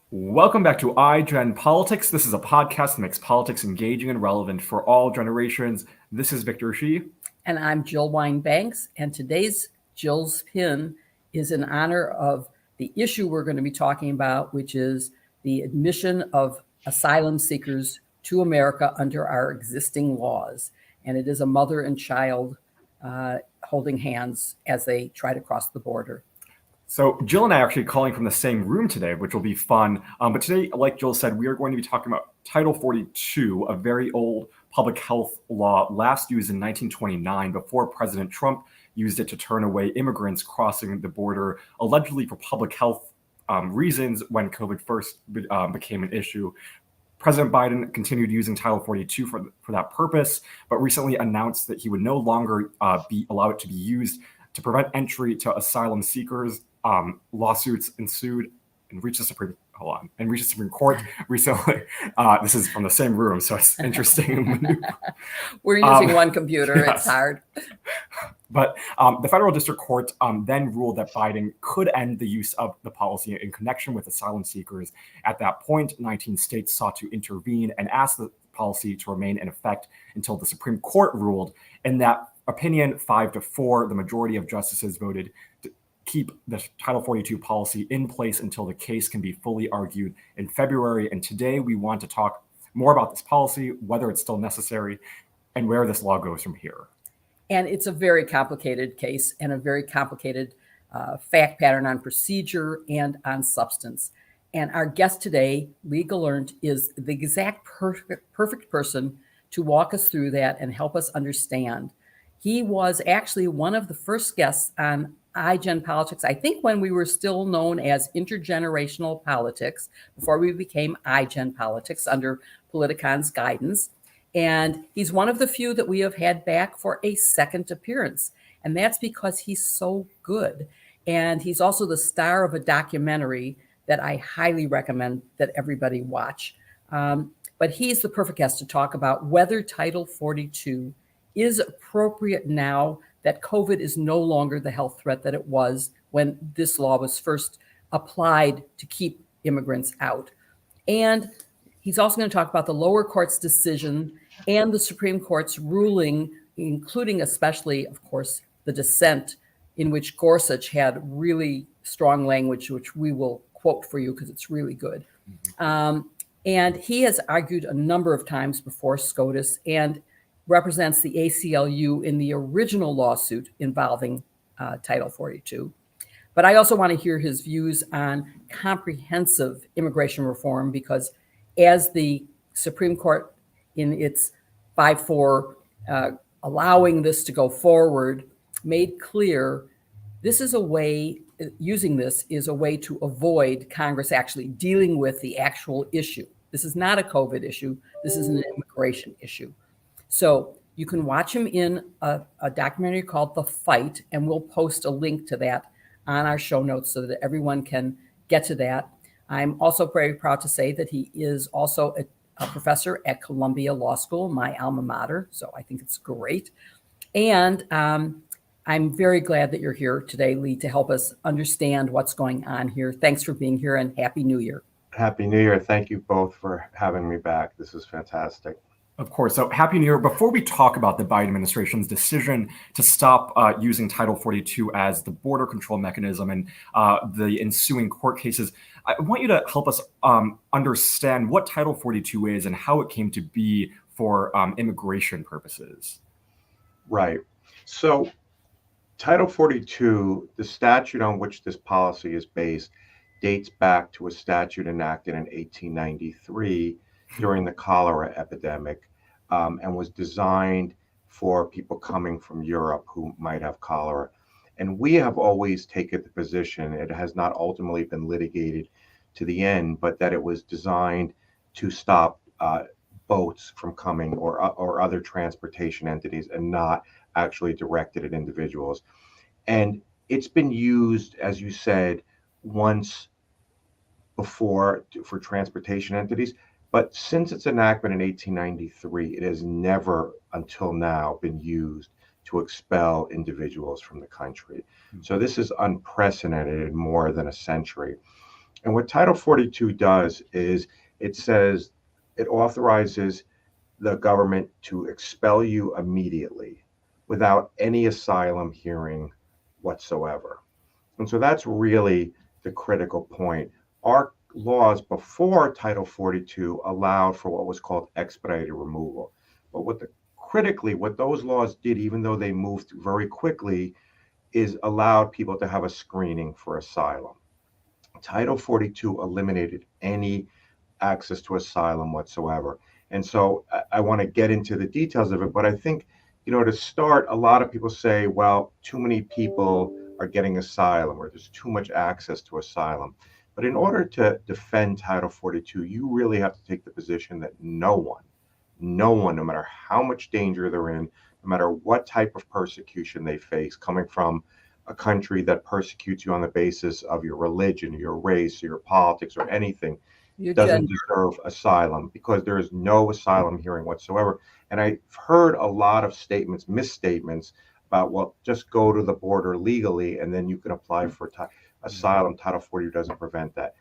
Welcome back to iGen Politics. This is a podcast that makes politics engaging and relevant for all generations. This is Victor Shi. And I'm Jill Wine-Banks. And today's Jill's Pin is in honor of the issue we're going to be talking about, which is the admission of asylum seekers to America under our existing laws. And it is a mother and child holding hands as they try to cross the border. So Jill and I are actually calling from the same room today, which will be fun. But today, like Jill said, we are going to be talking about Title 42, a very old public health law last used in 1929 before President Trump used it to turn away immigrants crossing the border, allegedly for public health reasons when COVID first became an issue. President Biden continued using Title 42 for that purpose, but recently announced that he would no longer allow it to be used to prevent entry to asylum seekers. Lawsuits ensued and reached the Supreme Court recently. This is from the same room, so it's interesting. We're using one computer. Yes. It's hard. But the federal district court then ruled that Biden could end the use of the policy in connection with asylum seekers. At that point, 19 states sought to intervene and asked the policy to remain in effect until the Supreme Court ruled. In that opinion, 5-4, the majority of justices voted to keep the Title 42 policy in place until the case can be fully argued in February. And today we want to talk more about this policy, whether it's still necessary, and where this law goes from here. And it's a very complicated case and a very complicated fact pattern on procedure and on substance. And our guest today, Lee Gelernt, is the exact perfect person to walk us through that and help us understand. He was actually one of the first guests on iGen Politics, I think when we were still known as Intergenerational Politics, before we became iGen Politics under Politicon's guidance. And he's one of the few that we have had back for a second appearance. And that's because he's so good. And he's also the star of a documentary that I highly recommend that everybody watch. But he's the perfect guest to talk about whether Title 42 is appropriate now that COVID is no longer the health threat that it was when this law was first applied to keep immigrants out. And he's also going to talk about the lower court's decision and the Supreme Court's ruling, including especially, of course, the dissent in which Gorsuch had really strong language, which we will quote for you because it's really good. And he has argued a number of times before SCOTUS and represents the ACLU in the original lawsuit involving Title 42. But I also want to hear his views on comprehensive immigration reform, because as the Supreme Court in its 5-4 allowing this to go forward made clear, this is a way, using this is a way to avoid Congress actually dealing with the actual issue. This is not a COVID issue. This is an immigration issue. So you can watch him in a documentary called The Fight, and we'll post a link to that on our show notes so that everyone can get to that. I'm also very proud to say that he is also a professor at Columbia Law School, my alma mater, so I think it's great. And I'm very glad that you're here today, Lee, to help us understand what's going on here. Thanks for being here, and Happy New Year. Happy New Year. Thank you both for having me back. This is fantastic. Of course. So Happy New Year. Before we talk about the Biden administration's decision to stop using Title 42 as the border control mechanism and the ensuing court cases, I want you to help us understand what Title 42 is and how it came to be for immigration purposes. Right. So Title 42, the statute on which this policy is based, dates back to a statute enacted in 1893 during the cholera epidemic, and was designed for people coming from Europe who might have cholera. And we have always taken the position, it has not ultimately been litigated to the end, but that it was designed to stop boats from coming or other transportation entities, and not actually directed at individuals. And it's been used, as you said, once before for transportation entities. But since its enactment in 1893, it has never until now been used to expel individuals from the country. So this is unprecedented in more than a century. And what Title 42 does is it says it authorizes the government to expel you immediately without any asylum hearing whatsoever. And so that's really the critical point. Our laws before Title 42 allowed for what was called expedited removal. But what those laws did, even though they moved very quickly, is allowed people to have a screening for asylum. Title 42 eliminated any access to asylum whatsoever. And so I want to get into the details of it, but I think, to start, a lot of people say, well, too many people are getting asylum or there's too much access to asylum. But in order to defend Title 42, you really have to take the position that no one, no matter how much danger they're in, no matter what type of persecution they face, coming from a country that persecutes you on the basis of your religion, your race, your politics, or anything, Your doesn't gender. deserve asylum because there is no asylum hearing whatsoever. And I've heard a lot of misstatements about, well, just go to the border legally and then you can apply for asylum. Title 40 doesn't prevent that.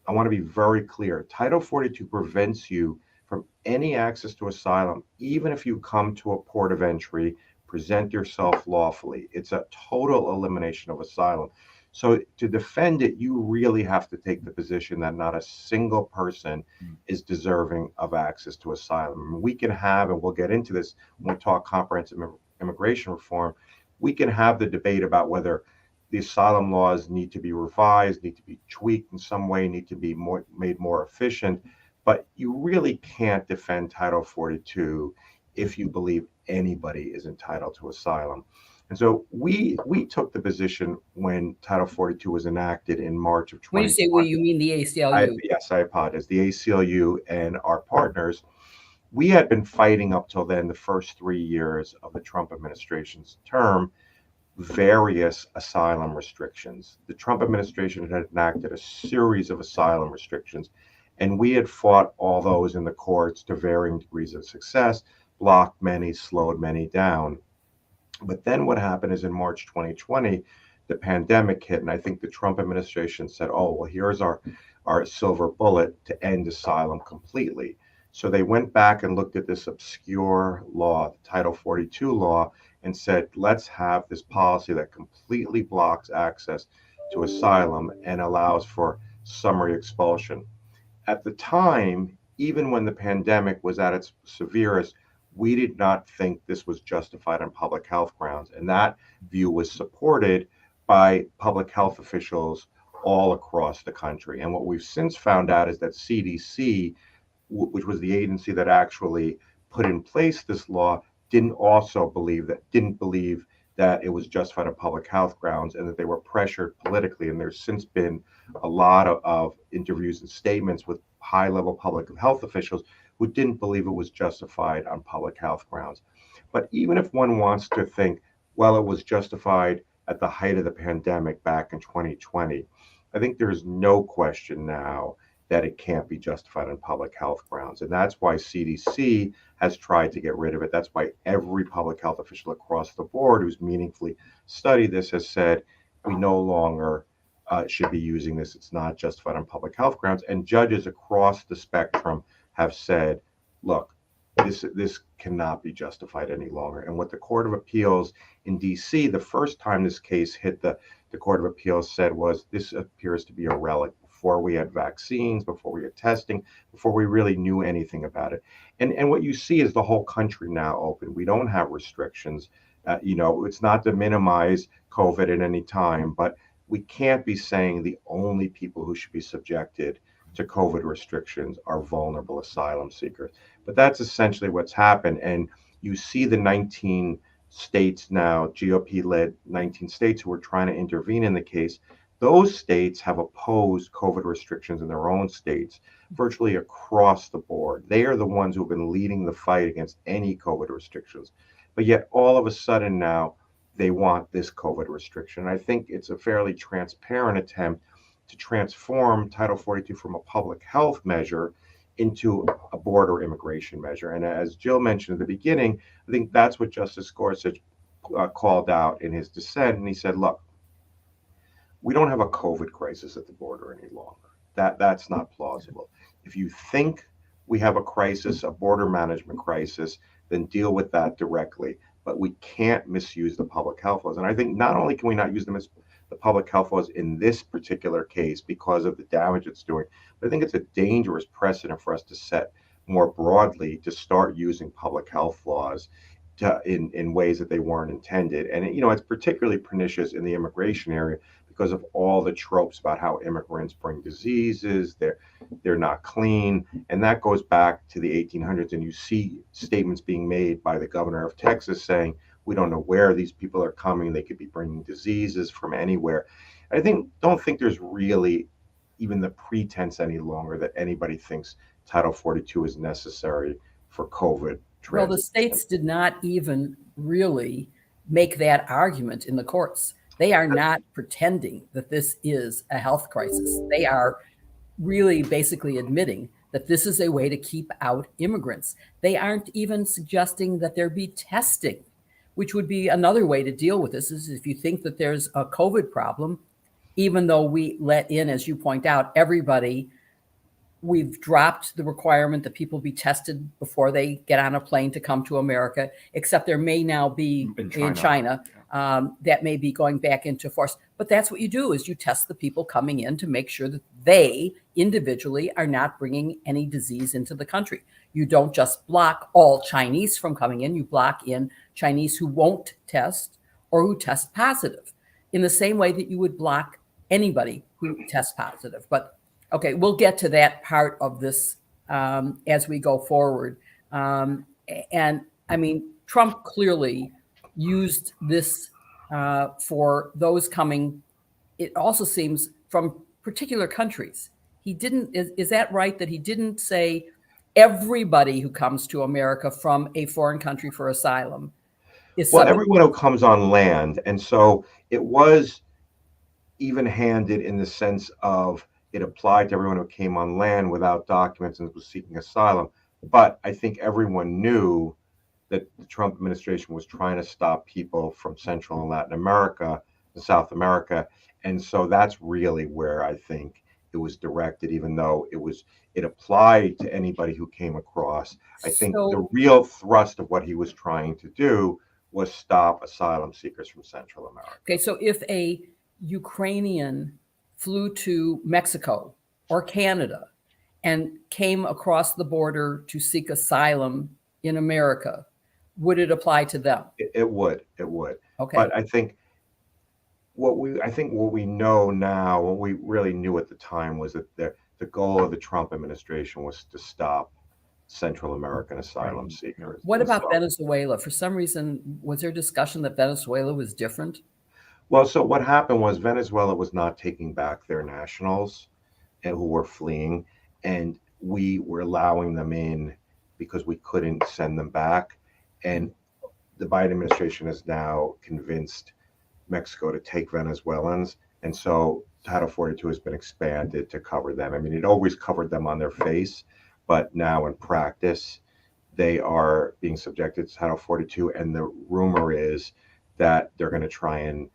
I want to be very clear. Title 42 prevents you from any access to asylum, even if you come to a port of entry, present yourself lawfully. It's a total elimination of asylum. So to defend it, you really have to take the position that not a single person is deserving of access to asylum. We can have, and we'll get into this when we talk comprehensive immigration reform, we can have the debate about whether the asylum laws need to be revised, need to be tweaked in some way, need to be made more efficient. But you really can't defend Title 42 if you believe anybody is entitled to asylum. And so we took the position when Title 42 was enacted in March of When you say we, 2020. you mean the ACLU. Yes, I apologize. The ACLU and our partners, we had been fighting up till then, the first 3 years of the Trump administration's term, various asylum restrictions. The Trump administration had enacted a series of asylum restrictions, and we had fought all those in the courts to varying degrees of success, blocked many, slowed many down. But then what happened is in March 2020, the pandemic hit, and I think the Trump administration said, oh, well, here's our silver bullet to end asylum completely. So they went back and looked at this obscure law, the Title 42 law, and said, let's have this policy that completely blocks access to asylum and allows for summary expulsion. At the time, even when the pandemic was at its severest, we did not think this was justified on public health grounds. And that view was supported by public health officials all across the country. And what we've since found out is that CDC, which was the agency that actually put in place this law, didn't believe that it was justified on public health grounds, and that they were pressured politically. And there's since been a lot of interviews and statements with high-level public health officials who didn't believe it was justified on public health grounds. But even if one wants to think, well, it was justified at the height of the pandemic back in 2020, I think there's no question now that it can't be justified on public health grounds. And that's why CDC has tried to get rid of it. That's why every public health official across the board who's meaningfully studied this has said, we no longer should be using this. It's not justified on public health grounds. And judges across the spectrum have said, look, this cannot be justified any longer. And what the Court of Appeals in DC, the first time this case hit the Court of Appeals, said was, this appears to be a relic. Before we had vaccines, before we had testing, before we really knew anything about it. And what you see is the whole country now open. We don't have restrictions. It's not to minimize COVID at any time, but we can't be saying the only people who should be subjected to COVID restrictions are vulnerable asylum seekers. But that's essentially what's happened. And you see the 19 states now, GOP-led 19 states who are trying to intervene in the case. Those states have opposed COVID restrictions in their own states virtually across the board. They are the ones who have been leading the fight against any COVID restrictions. But yet all of a sudden now they want this COVID restriction. I think it's a fairly transparent attempt to transform Title 42 from a public health measure into a border immigration measure. And as Jill mentioned at the beginning, I think that's what Justice Gorsuch called out in his dissent. And he said, look, we don't have a COVID crisis at the border any longer. That's not plausible. If you think we have a crisis, a border management crisis, then deal with that directly. But we can't misuse the public health laws. And I think not only can we not use them as the public health laws in this particular case because of the damage it's doing, but I think it's a dangerous precedent for us to set more broadly to start using public health laws in ways that they weren't intended. And it's particularly pernicious in the immigration area because of all the tropes about how immigrants bring diseases, they're not clean, and that goes back to the 1800s. And you see statements being made by the governor of Texas saying, we don't know where these people are coming, they could be bringing diseases from anywhere. Don't think there's really even the pretense any longer that anybody thinks Title 42 is necessary for COVID. Well, the states did not even really make that argument in the courts. They are not pretending that this is a health crisis. They are really basically admitting that this is a way to keep out immigrants. They aren't even suggesting that there be testing, which would be another way to deal with this. Is if you think that there's a COVID problem, even though we let in, as you point out, everybody, we've dropped the requirement that people be tested before they get on a plane to come to America, except there may now be in China that may be going back into force. But that's what you do, is you test the people coming in to make sure that they individually are not bringing any disease into the country. You don't just block all Chinese from coming in. You block in Chinese who won't test or who test positive in the same way that you would block anybody who tests positive. But okay, we'll get to that part of this as we go forward. And I mean, Trump clearly used this for those coming, it also seems, from particular countries. He didn't, is that right, that he didn't say everybody who comes to America from a foreign country for asylum is well, everyone who comes on land. And so it was even-handed in the sense of it applied to everyone who came on land without documents and was seeking asylum. But I think everyone knew that the Trump administration was trying to stop people from Central and Latin America and South America. And so that's really where I think it was directed, even though it applied to anybody who came across. I think the real thrust of what he was trying to do was stop asylum seekers from Central America. Okay, so if a Ukrainian flew to Mexico or Canada and came across the border to seek asylum in America, would it apply to them? It would. Okay. But I think what we know now, what we really knew at the time, was that the goal of the Trump administration was to stop Central American asylum seekers. What about Venezuela? For some reason, was there discussion that Venezuela was different? Well, so what happened was Venezuela was not taking back their nationals and who were fleeing, and we were allowing them in because we couldn't send them back. And the Biden administration has now convinced Mexico to take Venezuelans. And so Title 42 has been expanded to cover them. I mean, it always covered them on their face, but now in practice, they are being subjected to Title 42. And the rumor is that they're going to try and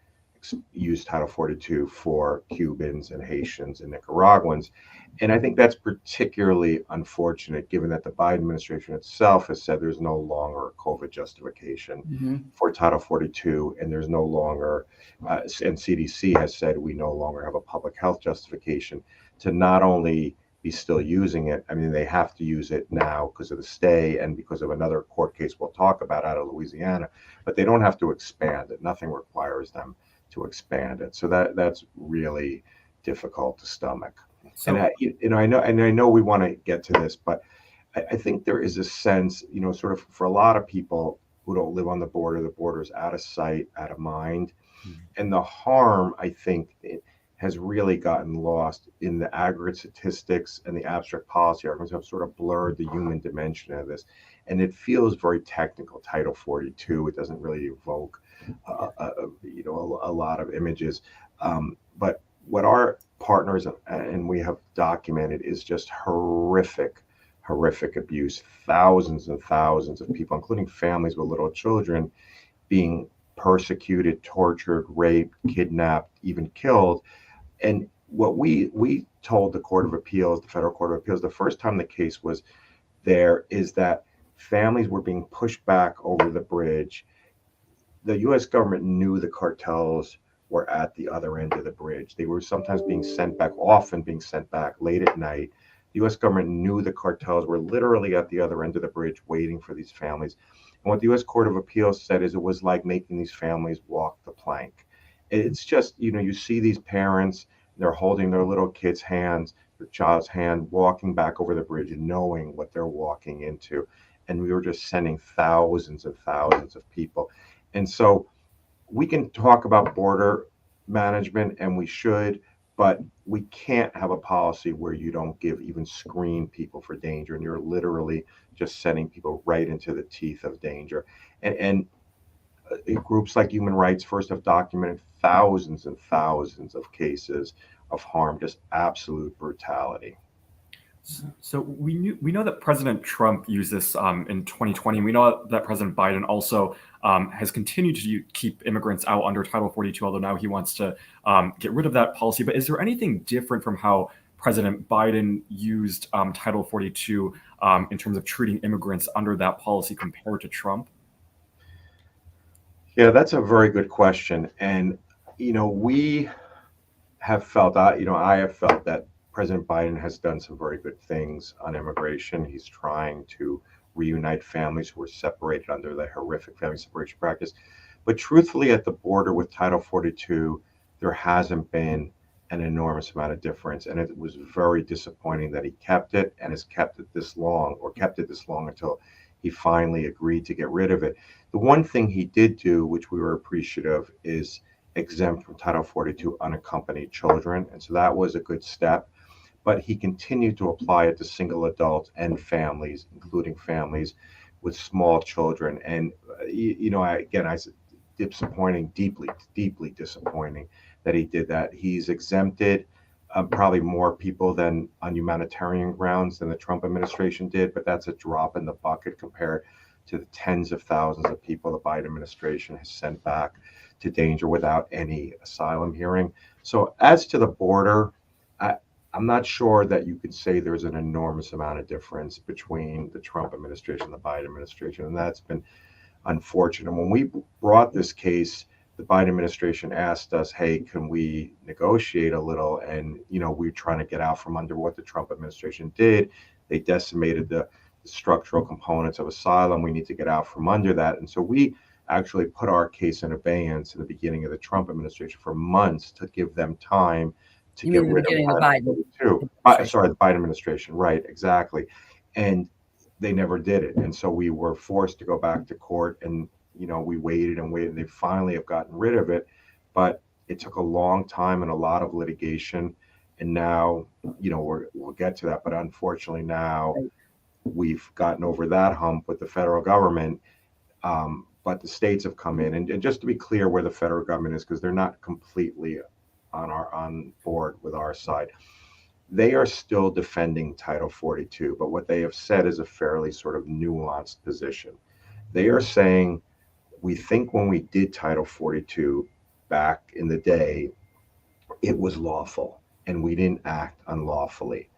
use Title 42 for Cubans and Haitians and Nicaraguans. And I think that's particularly unfortunate, given that the Biden administration itself has said there's no longer a COVID justification for Title 42, and there's no longer, and CDC has said we no longer have a public health justification to not only be still using it. I mean, they have to use it now because of the stay and because of another court case we'll talk about out of Louisiana, but they don't have to expand it. Nothing requires them to expand it. So that's really difficult to stomach. So, and I know we want to get to this, but I think there is a sense, sort of for a lot of people who don't live on the border is out of sight, out of mind. And the harm, I think, it has really gotten lost in the aggregate statistics, and the abstract policy arguments have sort of blurred the human dimension of this. And it feels very technical, Title 42. It doesn't really evoke a lot of images. But what our partners and we have documented is just horrific abuse. Thousands and thousands of people, including families with little children, being persecuted, tortured, raped, kidnapped, even killed. And what we told the Court of Appeals, the Federal Court of Appeals, the first time the case was there, is that families were being pushed back over the bridge. The U.S. government knew the cartels were at the other end of the bridge. They were sometimes being sent back, often being sent back late at night. The U.S. government knew the cartels were literally at the other end of the bridge waiting for these families. And what the U.S. Court of Appeals said is it was like making these families walk the plank. It's just, you see these parents, they're holding their little kid's hands, their child's hand, walking back over the bridge and knowing what they're walking into. And we were just sending thousands and thousands of people. And so we can talk about border management, and we should, but we can't have a policy where you don't even screen people for danger, and you're literally just sending people right into the teeth of danger. And groups like Human Rights First have documented thousands and thousands of cases of harm, just absolute brutality. So we know that President Trump used this in 2020. We know that President Biden also has continued to keep immigrants out under Title 42, although now he wants to get rid of that policy. But is there anything different from how President Biden used Title 42 in terms of treating immigrants under that policy compared to Trump? Yeah, that's a very good question. And, we have felt, I have felt that President Biden has done some very good things on immigration. He's trying to reunite families who were separated under the horrific family separation practice. But truthfully, at the border with Title 42, there hasn't been an enormous amount of difference. And it was very disappointing that he kept it and has kept it this long until he finally agreed to get rid of it. The one thing he did do, which we were appreciative, is exempt from Title 42 unaccompanied children. And so that was a good step. But he continued to apply it to single adults and families, including families with small children. And, I said, disappointing, deeply disappointing that he did that. He's exempted probably more people than on humanitarian grounds than the Trump administration did, but that's a drop in the bucket compared to the tens of thousands of people the Biden administration has sent back to danger without any asylum hearing. So as to the border, I'm not sure that you could say there's an enormous amount of difference between the Trump administration and the Biden administration, and that's been unfortunate. When we brought this case, the Biden administration asked us, hey, can we negotiate a little? And, we're trying to get out from under what the Trump administration did. They decimated the structural components of asylum. We need to get out from under that. And so we actually put our case in abeyance in the beginning of the Trump administration for months to give them time to get rid of Title 42. The Biden administration, right, exactly. And they never did it. And so we were forced to go back to court, and, we waited and waited. They finally have gotten rid of it, but it took a long time and a lot of litigation. And now, we'll get to that. But unfortunately now we've gotten over that hump with the federal government. But the states have come in, and just to be clear where the federal government is, because they're not completely on board with our side. They are still defending Title 42, but what they have said is a fairly sort of nuanced position. They are saying, we think when we did Title 42 back in the day, it was lawful and we didn't act unlawfully.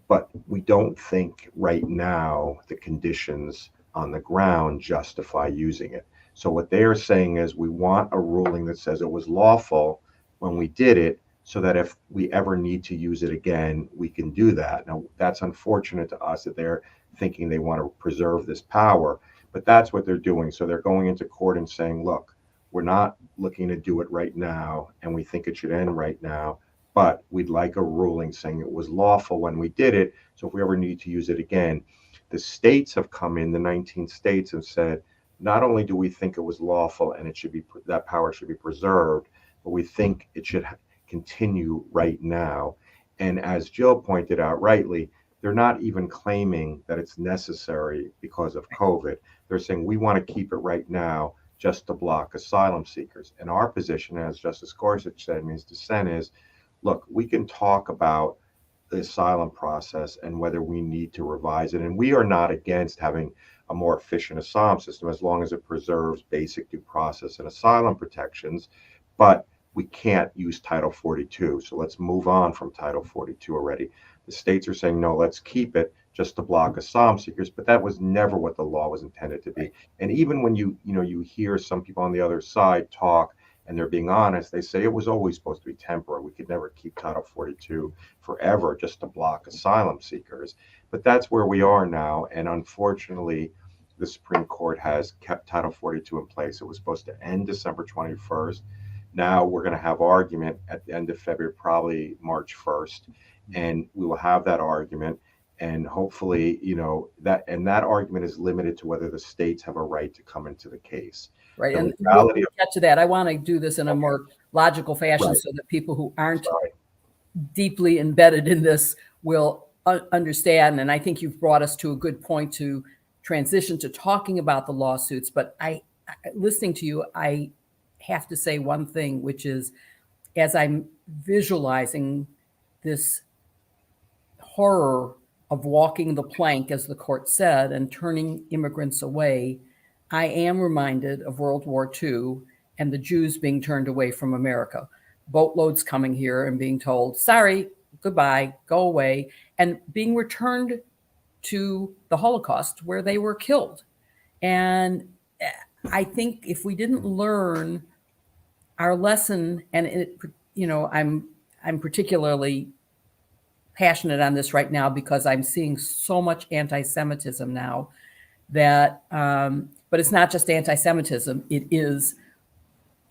But we don't think right now the conditions on the ground justify using it. So what they are saying is we want a ruling that says it was lawful when we did it, so that if we ever need to use it again, we can do that. Now, that's unfortunate to us that they're thinking they want to preserve this power, but that's what they're doing. So they're going into court and saying, look, we're not looking to do it right now, and we think it should end right now, but we'd like a ruling saying it was lawful when we did it, so if we ever need to use it again. The states have come in, the 19 states have said, not only do we think it was lawful and it should be, that power should be preserved, but we think it should continue right now. And as Jill pointed out rightly, they're not even claiming that it's necessary because of COVID. They're saying we want to keep it right now just to block asylum seekers. And our position, as Justice Gorsuch said in his dissent, is, look, we can talk about the asylum process and whether we need to revise it. And we are not against having a more efficient asylum system as long as it preserves basic due process and asylum protections. But we can't use Title 42. So let's move on from Title 42 already. The states are saying, no, let's keep it just to block asylum seekers, but that was never what the law was intended to be. And even when you hear some people on the other side talk and they're being honest, they say it was always supposed to be temporary. We could never keep Title 42 forever just to block asylum seekers. But that's where we are now. And unfortunately, the Supreme Court has kept Title 42 in place. It was supposed to end December 21st. Now we're going to have argument at the end of February, probably March 1st, and we will have that argument. And hopefully, that argument is limited to whether the states have a right to come into the case. Right. The And reality we'll get to that. I want to do this in a more logical fashion Right. so that people who aren't Sorry. deeply embedded in this will understand. And I think you've brought us to a good point to transition to talking about the lawsuits. But listening to you, I have to say one thing, which is, as I'm visualizing this horror of walking the plank, as the court said, and turning immigrants away, I am reminded of World War II and the Jews being turned away from America. Boatloads coming here and being told, sorry, goodbye, go away, and being returned to the Holocaust where they were killed. And I think if we didn't learn our lesson, and I'm particularly passionate on this right now because I'm seeing so much anti-Semitism now that, but it's not just anti-Semitism, it is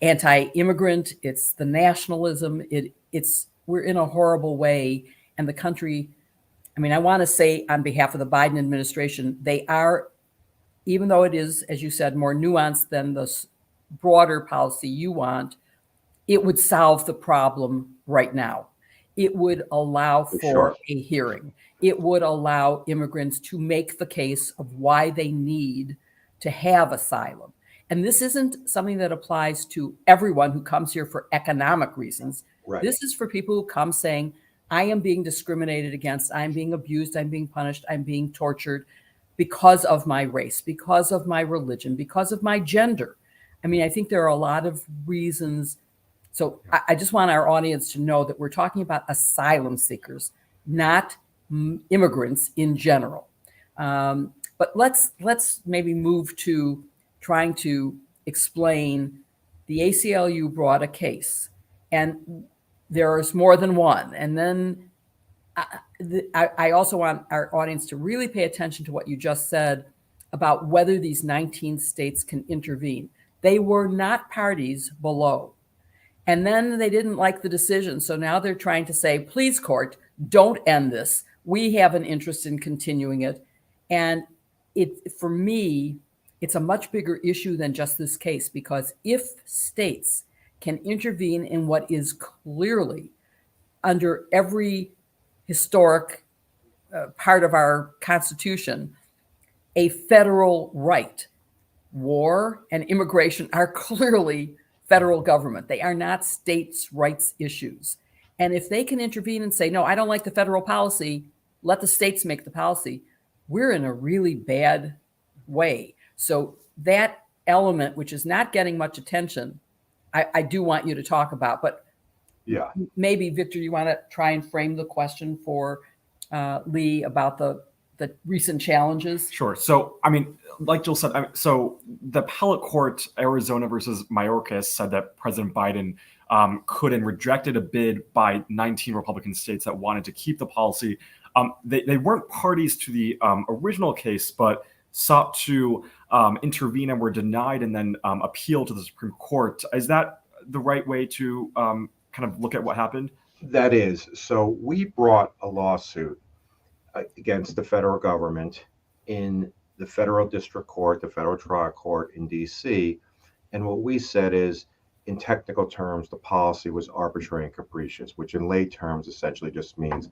anti-immigrant, it's the nationalism, we're in a horrible way. And the country, I want to say on behalf of the Biden administration, they are, even though it is, as you said, more nuanced than the broader policy you want, it would solve the problem right now. It would allow for a hearing. It would allow immigrants to make the case of why they need to have asylum. And this isn't something that applies to everyone who comes here for economic reasons. Right. This is for people who come saying, I am being discriminated against, I'm being abused, I'm being punished, I'm being tortured because of my race, because of my religion, because of my gender. I think there are a lot of reasons. So I just want our audience to know that we're talking about asylum seekers, not immigrants in general. But let's maybe move to trying to explain. The ACLU brought a case, and there is more than one. And then I also want our audience to really pay attention to what you just said about whether these 19 states can intervene. They were not parties below. And then they didn't like the decision. So now they're trying to say, please, court, don't end this. We have an interest in continuing it. And for me, it's a much bigger issue than just this case, because if states can intervene in what is clearly, under every historic part of our Constitution, a federal right, war and immigration are clearly federal government. They are not states' rights issues. And if they can intervene and say, no, I don't like the federal policy, let the states make the policy, we're in a really bad way. So that element, which is not getting much attention, I do want you to talk about. But yeah, maybe, Victor, you want to try and frame the question for Lee about the recent challenges? Sure. So, like Jill said, so the appellate court, Arizona versus Mayorkas, said that President Biden could and rejected a bid by 19 Republican states that wanted to keep the policy. They weren't parties to the original case, but sought to intervene and were denied, and then appeal to the Supreme Court. Is that the right way to kind of look at what happened? That is. So we brought a lawsuit against the federal government in the federal district court, the federal trial court in DC. And what we said is, in technical terms, the policy was arbitrary and capricious, which in lay terms essentially just means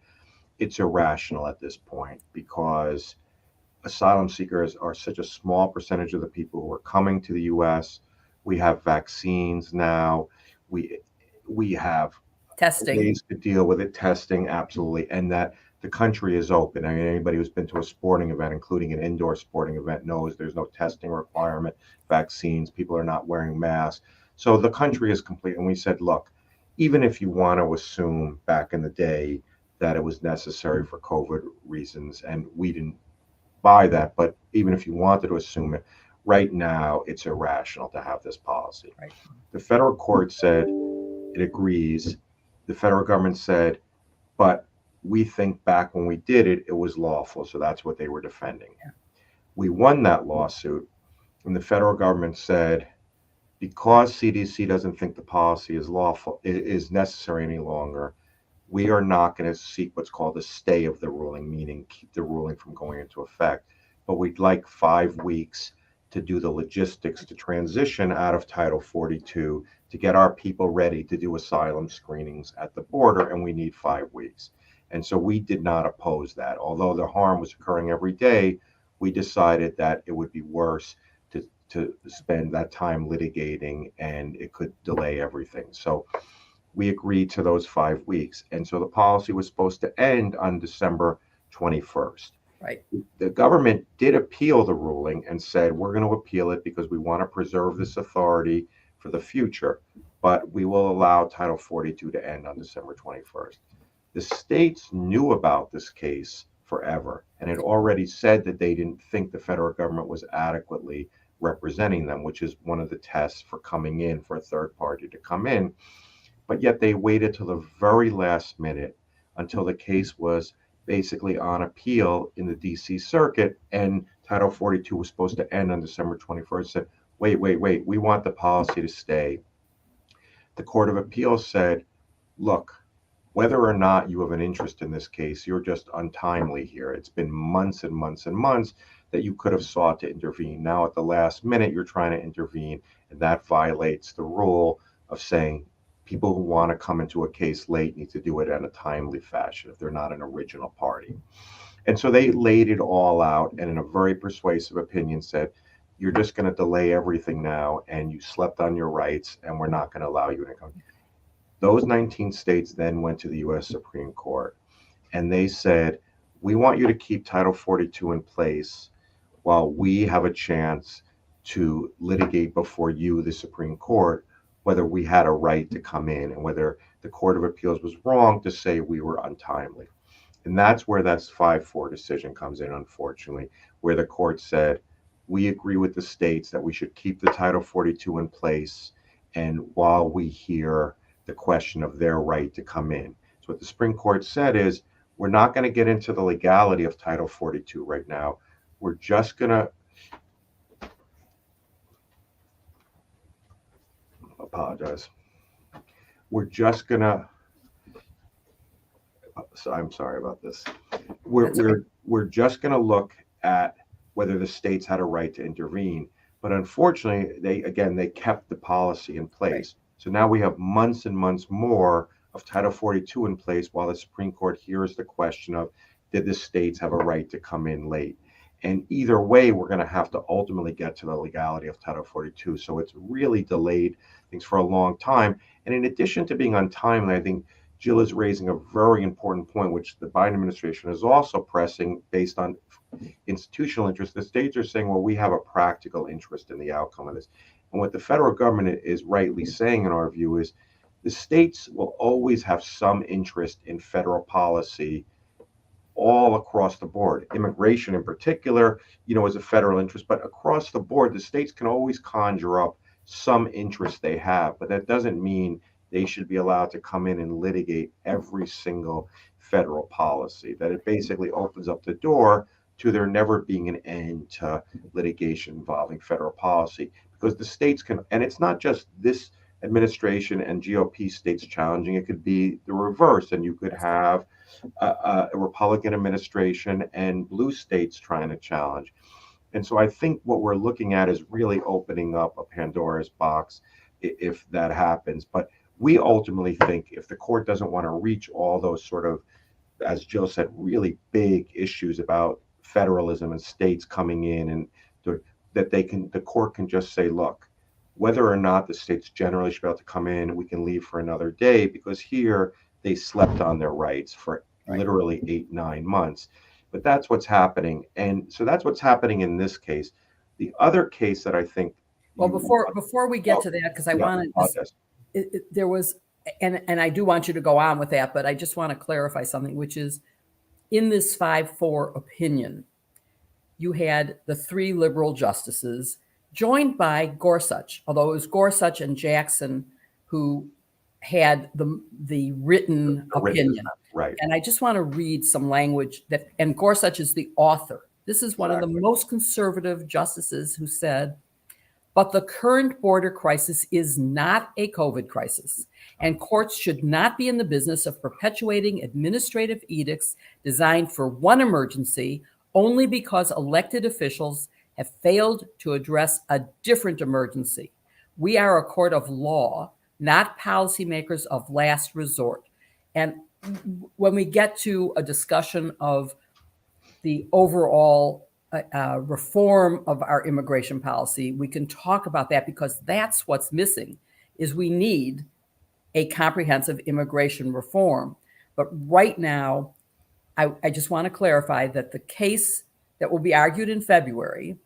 it's irrational at this point, because asylum seekers are such a small percentage of the people who are coming to the U.S. We have vaccines now. We have Testing. ways to deal with it, testing, absolutely, and that the country is open. Anybody who's been to a sporting event, including an indoor sporting event, knows there's no testing requirement, vaccines, people are not wearing masks. So the country is complete. And we said, look, even if you want to assume back in the day that it was necessary for COVID reasons, and we didn't buy that, but even if you wanted to assume it, right now it's irrational to have this policy. Right. The federal court said it agrees. The federal government said, but we think back when we did it, it was lawful. So that's what they were defending. Yeah. We won that lawsuit, and the federal government said, because CDC doesn't think the policy is lawful, is necessary any longer, we are not going to seek what's called a stay of the ruling, meaning keep the ruling from going into effect. But we'd like 5 weeks to do the logistics to transition out of Title 42 to get our people ready to do asylum screenings at the border, and we need 5 weeks. And so we did not oppose that. Although the harm was occurring every day, we decided that it would be worse to spend that time litigating, and it could delay everything. So we agreed to those 5 weeks. And so the policy was supposed to end on December 21st. Right. The government did appeal the ruling and said, we're going to appeal it because we want to preserve this authority for the future, but we will allow Title 42 to end on December 21st. The states knew about this case forever and had already said that they didn't think the federal government was adequately representing them, which is one of the tests for coming in, for a third party to come in. But yet they waited till the very last minute, until the case was basically on appeal in the DC circuit, and Title 42 was supposed to end on December 21st, said, wait, we want the policy to stay. The Court of Appeals said, look, whether or not you have an interest in this case, you're just untimely here. It's been months and months and months that you could have sought to intervene. Now at the last minute, you're trying to intervene, and that violates the rule of saying people who want to come into a case late need to do it in a timely fashion if they're not an original party. And so they laid it all out, and in a very persuasive opinion said, you're just going to delay everything now, and you slept on your rights, and we're not going to allow you to come. Those 19 states then went to the U.S. Supreme Court, and they said, we want you to keep Title 42 in place while we have a chance to litigate before you, the Supreme Court, whether we had a right to come in and whether the Court of Appeals was wrong to say we were untimely. And that's where that 5-4 decision comes in, unfortunately, where the court said, we agree with the states that we should keep the Title 42 in place, and while we hear the question of their right to come in. So what the Supreme Court said is, we're not going to get into the legality of Title 42 right now. We're just going to apologize. We're just going to, so I'm sorry about this. We're just going to look at whether the states had a right to intervene. But unfortunately, they kept the policy in place. Right. So now we have months and months more of Title 42 in place while the Supreme Court hears the question of, did the states have a right to come in late? And either way, we're going to have to ultimately get to the legality of Title 42. So it's really delayed things for a long time. And in addition to being untimely, I think Jill is raising a very important point, which the Biden administration is also pressing based on institutional interest. The states are saying, well, we have a practical interest in the outcome of this. And what the federal government is rightly saying, in our view, is the states will always have some interest in federal policy all across the board. Immigration in particular, is a federal interest, but across the board, the states can always conjure up some interest they have, but that doesn't mean they should be allowed to come in and litigate every single federal policy. That it basically opens up the door to there never being an end to litigation involving federal policy, because the states can, and it's not just this administration and GOP states challenging, it could be the reverse, and you could have a Republican administration and blue states trying to challenge. And so I think what we're looking at is really opening up a Pandora's box if that happens. But we ultimately think if the court doesn't want to reach all those sort of, as Jill said, really big issues about federalism and states coming in, and that the court can just say, look, whether or not the states generally should be able to come in, we can leave for another day, because here they slept on their rights for literally 8-9 months. But that's what's happening. And so that's what's happening in this case. The other case that I think... Well, before we get to that, because I wanted... there was and I do want you to go on with that, but I just want to clarify something, which is in this 5-4 opinion, you had the 3 liberal justices joined by Gorsuch, although it was Gorsuch and Jackson who had the written opinion. Right. And I just want to read some language that, and Gorsuch is the author. This is one of the most conservative justices who said, but the current border crisis is not a COVID crisis, and courts should not be in the business of perpetuating administrative edicts designed for one emergency only because elected officials have failed to address a different emergency. We are a court of law, not policymakers of last resort. And when we get to a discussion of the overall reform of our immigration policy, we can talk about that, because that's what's missing, is we need a comprehensive immigration reform. But right now, I just want to clarify that the case that will be argued in February,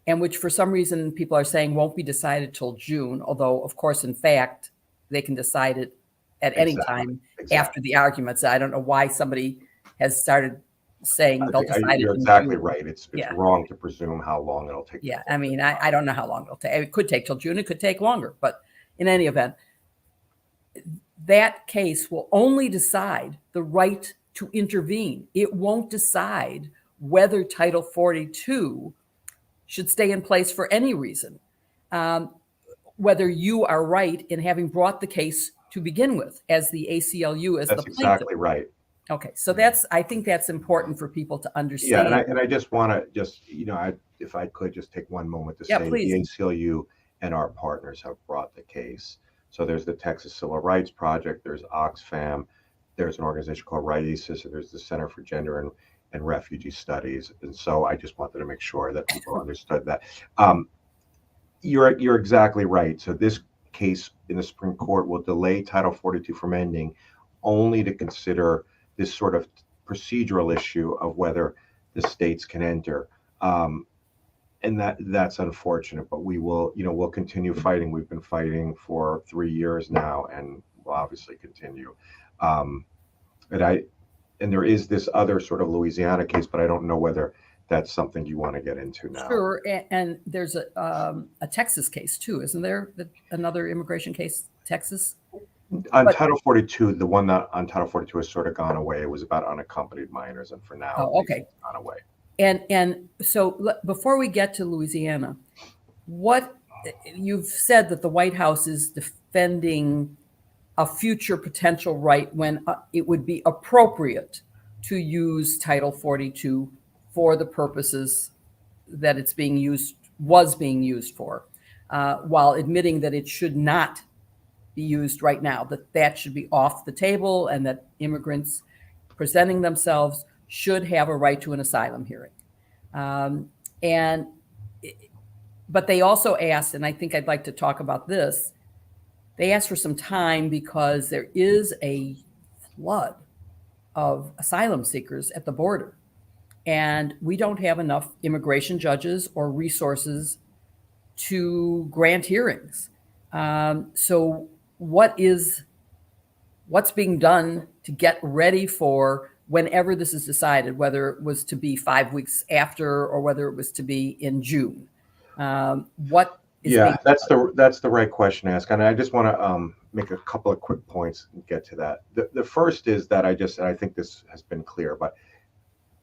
and which for some reason people are saying won't be decided till June, although of course, in fact, they can decide it at any time after the arguments. I don't know why somebody has started saying they'll decide it. You're exactly right. It's wrong to presume how long it'll take. Yeah, I mean, I don't know how long it'll take. It could take till June. It could take longer. But in any event, that case will only decide the right to intervene. It won't decide whether Title 42 should stay in place for any reason, whether you are right in having brought the case to begin with, as the ACLU as the plaintiff. That's exactly right. Okay, so I think that's important for people to understand. Yeah, and I just want to if I could just take one moment to say please. The ACLU and our partners have brought the case. So there's the Texas Civil Rights Project, there's Oxfam, there's an organization called RIESIS, and there's the Center for Gender and Refugee Studies. And so I just wanted to make sure that people understood that. You're exactly right. So this case in the Supreme Court will delay Title 42 from ending only to consider this sort of procedural issue of whether the states can enter. And that's unfortunate, but we'll continue fighting. We've been fighting for 3 years now, and we'll obviously continue. And there is this other sort of Louisiana case, but I don't know whether that's something you want to get into now. Sure, and there's a Texas case too, isn't there? Another immigration case, Texas? Title 42, the one that on Title 42 has sort of gone away. It was about unaccompanied minors, and for now, okay, it's gone away. And so before we get to Louisiana, what you've said that the White House is defending a future potential right when it would be appropriate to use Title 42 for the purposes that was being used for, while admitting that it should not be used right now, that should be off the table, and that immigrants presenting themselves should have a right to an asylum hearing. But they also asked, and I think I'd like to talk about this, they asked for some time because there is a flood of asylum seekers at the border, and we don't have enough immigration judges or resources to grant hearings. So what's being done to get ready for whenever this is decided, whether it was to be 5 weeks after or whether it was to be in June? What is that's the right question to ask. And I just want to make a couple of quick points and get to that. The first is that I think this has been clear, but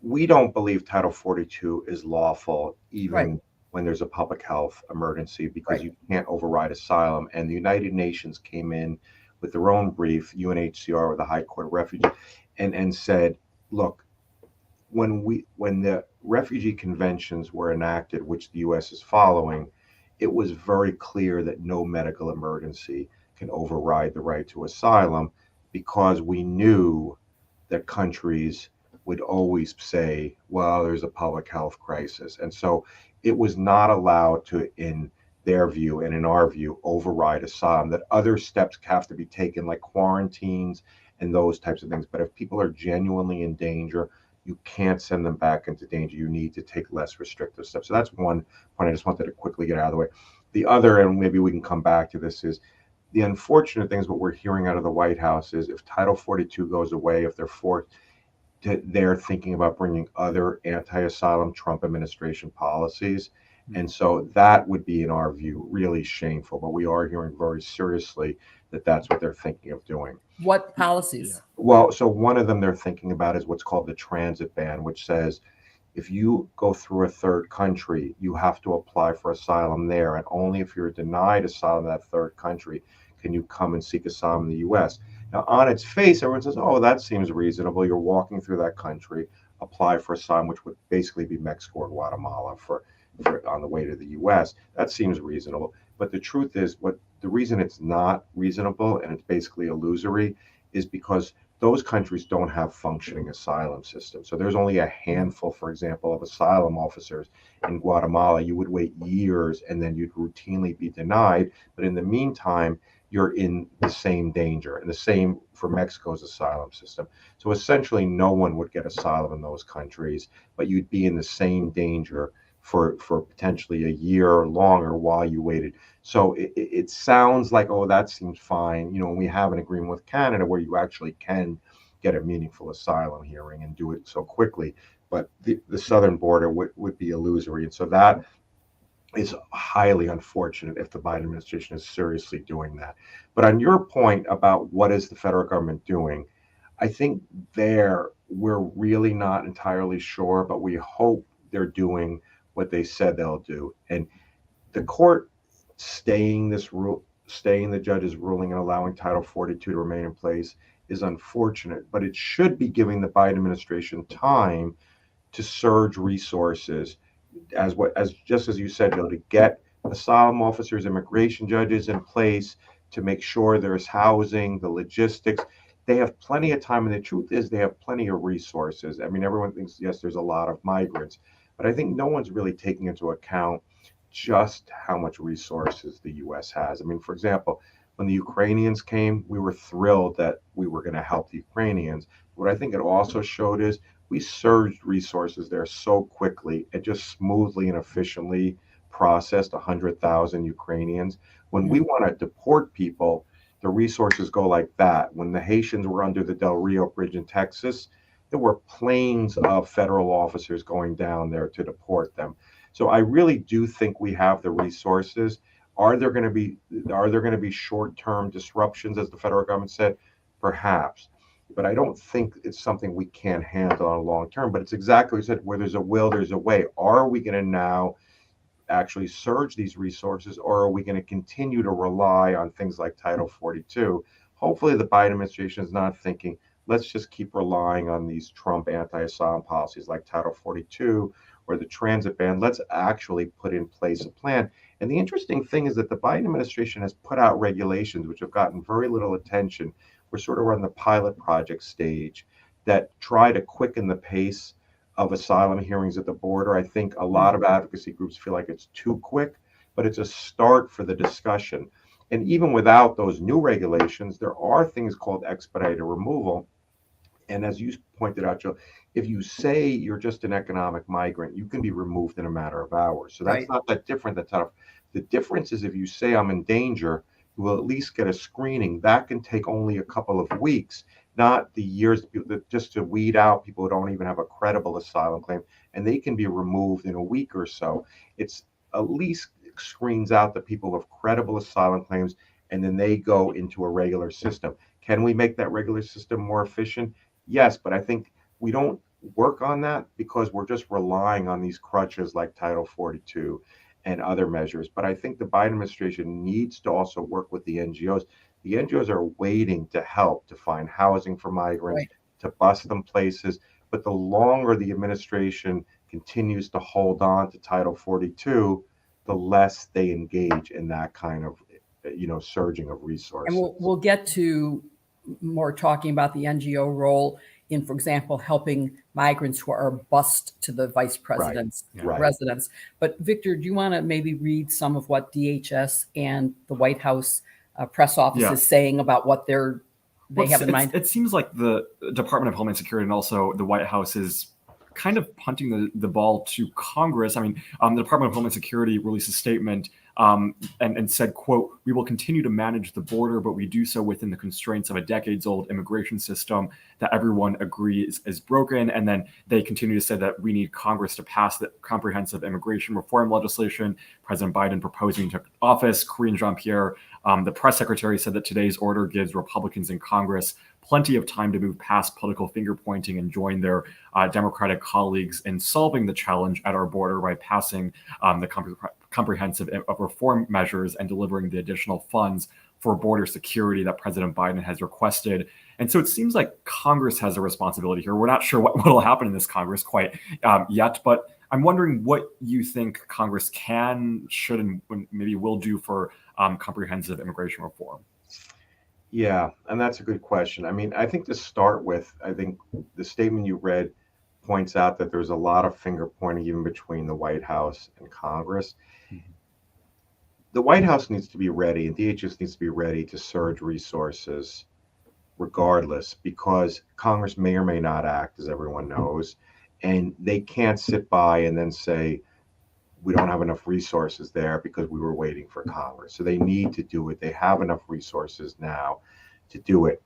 we don't believe Title 42 is lawful even when there's a public health emergency, because you can't override asylum. And the United Nations came in with their own brief, UNHCR or the High Court of Refugees, and said, look, when the refugee conventions were enacted, which the U.S. is following, it was very clear that no medical emergency can override the right to asylum, because we knew that countries would always say, well, there's a public health crisis. And so it was not allowed to, in their view and in our view, override asylum, that other steps have to be taken, like quarantines and those types of things. But if people are genuinely in danger, you can't send them back into danger. You need to take less restrictive steps. So that's one point I just wanted to quickly get out of the way. The other, and maybe we can come back to this, is the unfortunate thing is what we're hearing out of the White House is if Title 42 goes away, if they're thinking about bringing other anti-asylum Trump administration policies. And so that would be, in our view, really shameful. But we are hearing very seriously that that's what they're thinking of doing. What policies? Well, so one of them they're thinking about is what's called the transit ban, which says if you go through a third country, you have to apply for asylum there. And only if you're denied asylum in that third country can you come and seek asylum in the U.S. Now, on its face, everyone says, oh, that seems reasonable. You're walking through that country, apply for asylum, which would basically be Mexico or Guatemala for on the way to the U.S. That seems reasonable. But the truth is, the reason it's not reasonable and it's basically illusory is because those countries don't have functioning asylum systems. So there's only a handful, for example, of asylum officers in Guatemala. You would wait years and then you'd routinely be denied. But in the meantime, you're in the same danger, and the same for Mexico's asylum system. So essentially, no one would get asylum in those countries, but you'd be in the same danger for potentially a year or longer while you waited. So it sounds like, oh, that seems fine. You know, we have an agreement with Canada where you actually can get a meaningful asylum hearing and do it so quickly, but the southern border would be illusory. And so that is highly unfortunate if the Biden administration is seriously doing that. But on your point about what is the federal government doing, I think we're really not entirely sure, but we hope they're doing what they said they'll do. And the court staying the judge's ruling and allowing Title 42 to remain in place is unfortunate, but it should be giving the Biden administration time to surge resources, just as you said, Joe, to get asylum officers, immigration judges in place, to make sure there's housing, the logistics. They have plenty of time, and the truth is they have plenty of resources. I mean, everyone thinks, yes, there's a lot of migrants, but I think no one's really taking into account just how much resources the U.S. has. I mean, for example, when the Ukrainians came, we were thrilled that we were going to help the Ukrainians. What I think it also showed is we surged resources there so quickly and just smoothly and efficiently processed 100,000 Ukrainians. When we want to deport people, the resources go like that. When the Haitians were under the Del Rio Bridge in Texas, there were planes of federal officers going down there to deport them. So I really do think we have the resources. Are there going to be short-term disruptions, as the federal government said? Perhaps. But I don't think it's something we can't handle on a long term. But it's exactly what you said, where there's a will, there's a way. Are we going to now actually surge these resources, or are we going to continue to rely on things like Title 42? Hopefully the Biden administration is not thinking, let's just keep relying on these Trump anti-asylum policies like Title 42 or the transit ban. Let's actually put in place a plan. And the interesting thing is that the Biden administration has put out regulations which have gotten very little attention. We're sort of on the pilot project stage that try to quicken the pace of asylum hearings at the border. I think a lot of advocacy groups feel like it's too quick, but it's a start for the discussion. And even without those new regulations, there are things called expedited removal. And as you pointed out, Joe, if you say you're just an economic migrant, you can be removed in a matter of hours. So that's not that different. The difference is if you say I'm in danger, you will at least get a screening. That can take only a couple of weeks, not the years, just to weed out people who don't even have a credible asylum claim, and they can be removed in a week or so. It's at least screens out the people who have credible asylum claims, and then they go into a regular system. Can we make that regular system more efficient? Yes, but I think we don't work on that because we're just relying on these crutches like Title 42 and other measures. But I think the Biden administration needs to also work with the NGOs. The NGOs are waiting to help to find housing for migrants, to bus them places. But the longer the administration continues to hold on to Title 42, the less they engage in that kind of, surging of resources. And we'll get to more talking about the NGO role in, for example, helping migrants who are bused to the vice president's residence. But Victor, do you want to maybe read some of what DHS and the White House press office is saying about what they have in mind? It seems like the Department of Homeland Security and also the White House is kind of punting the ball to Congress. I mean, the Department of Homeland Security released a statement and said, quote, "We will continue to manage the border, but we do so within the constraints of a decades-old immigration system that everyone agrees is broken." And then they continue to say that we need Congress to pass the comprehensive immigration reform legislation President Biden proposing to office. Karine Jean-Pierre, the press secretary, said that today's order gives Republicans in Congress plenty of time to move past political finger pointing and join their Democratic colleagues in solving the challenge at our border by passing the comprehensive reform measures and delivering the additional funds for border security that President Biden has requested. And so it seems like Congress has a responsibility here. We're not sure what will happen in this Congress quite yet, but I'm wondering what you think Congress can, should, and maybe will do for comprehensive immigration reform. Yeah, and that's a good question. I mean, I think to start with, I think the statement you read points out that there's a lot of finger pointing even between the White House and Congress. Mm-hmm. The White House needs to be ready, and DHS needs to be ready to surge resources regardless, because Congress may or may not act, as everyone knows, and they can't sit by and then say, we don't have enough resources there because we were waiting for Congress. So they need to do it. They have enough resources now to do it.